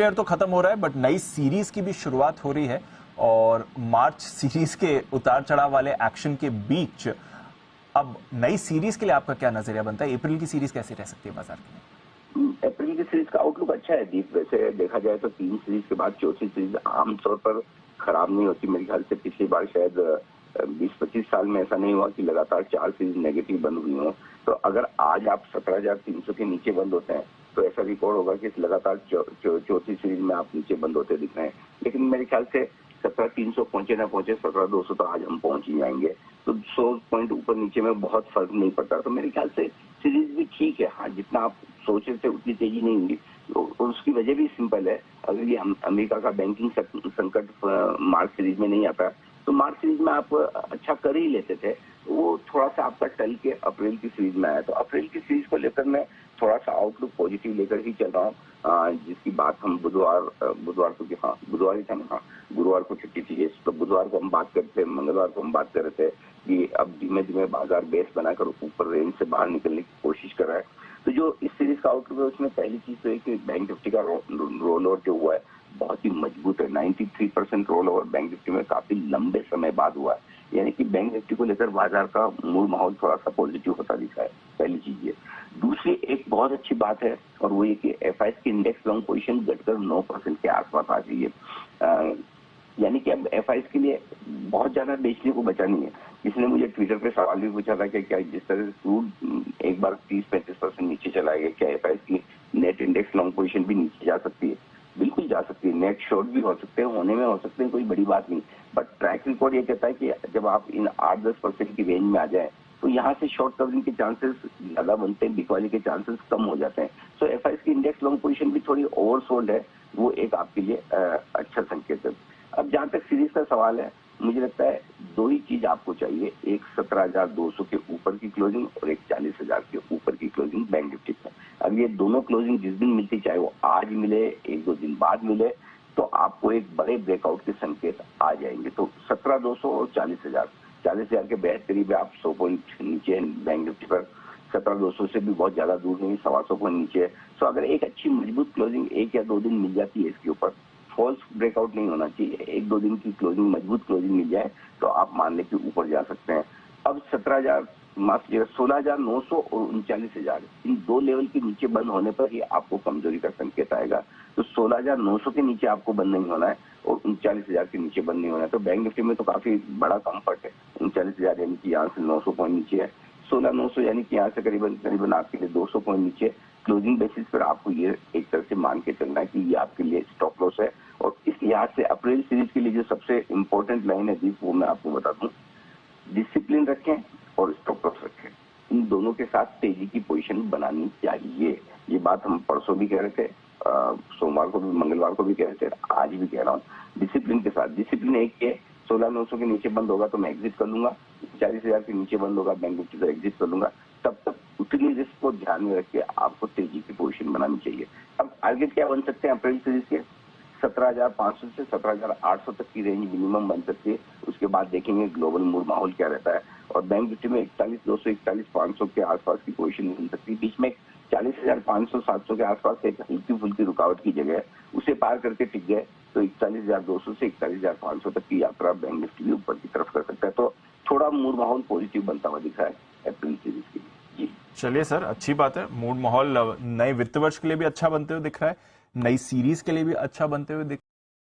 Year तो खत्म हो रहा है, बट नई सीरीज की भी शुरुआत हो रही है और मार्च सीरीज के उतार चढ़ाव वाले एक्शन के बीच अब नई सीरीज के लिए आपका क्या नजरिया बनता है? अप्रैल की सीरीज कैसे रह सकती है बाजार के? अप्रैल की सीरीज का आउटलुक अच्छा है दीप। वैसे देखा जाए तो 3 सीरीज के बाद चौथी सीरीज आमतौर पर खराब नहीं होती। मेरे ख्याल से पिछली बार शायद 20-25 साल में ऐसा नहीं हुआ कि लगातार 4 सीरीज नेगेटिव बंद हुई हो। तो अगर आज आप 17,300 के नीचे बंद होते हैं तो ऐसा रिकॉर्ड होगा कि लगातार चौथी सीरीज में आप नीचे बंद होते दिख रहे हैं। लेकिन मेरे ख्याल से 17,300 पहुंचे ना पहुंचे 17,200 तो आज हम पहुंच ही जाएंगे। तो 100 पॉइंट ऊपर नीचे में बहुत फर्क नहीं पड़ता। तो मेरे ख्याल से सीरीज भी ठीक है। हाँ, जितना आप सोच रहे थे उतनी तेजी नहीं होगी। तो उसकी वजह भी सिंपल है। अगर ये अमेरिका का बैंकिंग संकट मार्च सीरीज में नहीं आता तो मार्च सीरीज में आप अच्छा कर ही लेते थे। वो थोड़ा सा आपका टल के अप्रैल की सीरीज में आया। तो अप्रैल की सीरीज को लेकर मैं थोड़ा सा आउटलुक पॉजिटिव लेकर ही चल रहा हूँ। जिसकी बात हम बुधवार को, हाँ बुधवार ही था ना, हाँ गुरुवार को छुट्टी थी। तो बुधवार को हम बात करते, मंगलवार को हम बात कर रहे थे कि अब धीमे धीमे बाजार बेस बनाकर ऊपर रेंज से बाहर निकलने की कोशिश कर रहा है। तो जो इस सीरीज का आउटलुक है उसमें पहली चीज तो है कि बैंक निफ्टी का रोल ओवर जो हुआ है बहुत ही मजबूत है। 93% रोल ओवर बैंक निफ्टी में काफी लंबे समय बाद हुआ है। यानी कि बैंक निफ्टी को लेकर बाजार का मूड माहौल थोड़ा सा पॉजिटिव होता दिखा है। पहली चीज ये। दूसरी एक बहुत अच्छी बात है और वो ये कि एफआईएस की इंडेक्स लॉन्ग पोजीशन घटकर 9% के आसपास आ गई है। यानी कि अब एफआईएस के लिए बहुत ज्यादा बेचने को बचा नहीं है। किसी ने मुझे ट्विटर पे सवाल भी पूछा था कि क्या जिस तरह से क्रूड एक बार 30-35% नीचे चला गया, क्या एफआईएस की नेट इंडेक्स लॉन्ग पोजीशन भी नीचे जा सकती है? बिल्कुल जा सकती है। नेट शॉर्ट भी हो सकते हैं, होने में हो सकते हैं, कोई बड़ी बात नहीं। बट ट्रैक रिकॉर्ड ये कहता है कि जब आप इन 8-10% की रेंज में आ जाए तो यहाँ से शॉर्ट कवरिंग के चांसेस ज्यादा बनते हैं, बिकवाली के चांसेस कम हो जाते हैं। सो एफआईएस की इंडेक्स लॉन्ग पोजीशन भी थोड़ी ओवरसोल्ड है। वो एक आपके लिए अच्छा संकेत है। अब जहां तक सीरीज का सवाल है, मुझे लगता है दो ही चीज आपको चाहिए। एक 17,200 के ऊपर की क्लोजिंग और एक 40,000 के ऊपर की क्लोजिंग बैंक निफ्टी में। अब ये दोनों क्लोजिंग जिस दिन मिलती, चाहे वो आज मिले 1-2 दिन बाद मिले, तो आपको एक बड़े ब्रेकआउट के संकेत आ जाएंगे। तो 17,200 और 40,000 के बेहद करीब आप 100 पॉइंट नीचे है बैंक निफ्टी पर। 17,200 से भी बहुत ज्यादा दूर नहीं, 125 पॉइंट नीचे है। तो अगर एक अच्छी मजबूत क्लोजिंग 1 या 2 दिन मिल जाती है इसके ऊपर, फॉल्स ब्रेकआउट नहीं होना चाहिए, 1-2 दिन की क्लोजिंग, मजबूत क्लोजिंग मिल जाए तो आप मान लें कि ऊपर जा सकते हैं। अब 16,900 और 39,000 इन दो लेवल के नीचे बंद होने पर ही आपको कमजोरी का संकेत आएगा। तो 16,900 के नीचे आपको बंद नहीं होना है और 39,000 के नीचे बंद नहीं होना है। तो बैंक निफ्टी में तो काफी बड़ा कंफर्ट है। 39,000 यानी कि यहाँ से 900 पॉइंट नीचे है। 16,900 यानी कि यहाँ से करीबन आपके लिए 200 पॉइंट नीचे। क्लोजिंग बेसिस पर आपको ये एक तरह से मान के चलना है कि ये आपके लिए स्टॉप लॉस है। और इस लिहाज से अप्रैल सीरीज के लिए जो सबसे इंपॉर्टेंट लाइन है वो मैं आपको बता दूं, डिसिप्लिन रखें और स्टॉप लॉस रखें। इन दोनों के साथ तेजी की पोजीशन बनानी चाहिए। ये बात हम परसों भी कह रहे थे, सोमवार को भी, मंगलवार को भी कह रहे थे, आज भी कह रहा हूँ। डिसिप्लिन के साथ, डिसिप्लिन एक है, 16,900 के नीचे बंद होगा तो मैं एग्जिट कर लूंगा, 40,000 के नीचे बंद होगा बैंक निफ्टी तो एग्जिट कर लूंगा। तब तक उतनी रिस्क को ध्यान में रख के आपको तेजी की पोजीशन बनानी चाहिए। अब टारगेट क्या बन सकते हैं अप्रैल सीरीज के? 17,500 से 17,800 तक की रेंज मिनिमम बन सकती है। उसके बाद देखेंगे ग्लोबल मूड माहौल क्या रहता है। और बैंक निफ्टी में 41,200 41,500 के आसपास की पोजीशन मिल सकती है। बीच में 40,500-700 के आसपास एक हल्की फुल्की रुकावट की जगह है, उसे पार करके टिक गए तो 41,200 से 41,500 तक की यात्रा बैंक निफ्टी भी ऊपर की तरफ कर सकता है। तो थोड़ा मूड माहौल पॉजिटिव बनता हुआ दिखा है अप्रैल सीरीज के लिए। जी चलिए सर, अच्छी बात है। मूड माहौल नए वित्त वर्ष के लिए भी अच्छा बनते हुए दिख रहा है, नई सीरीज के लिए भी अच्छा बनते हुए दिख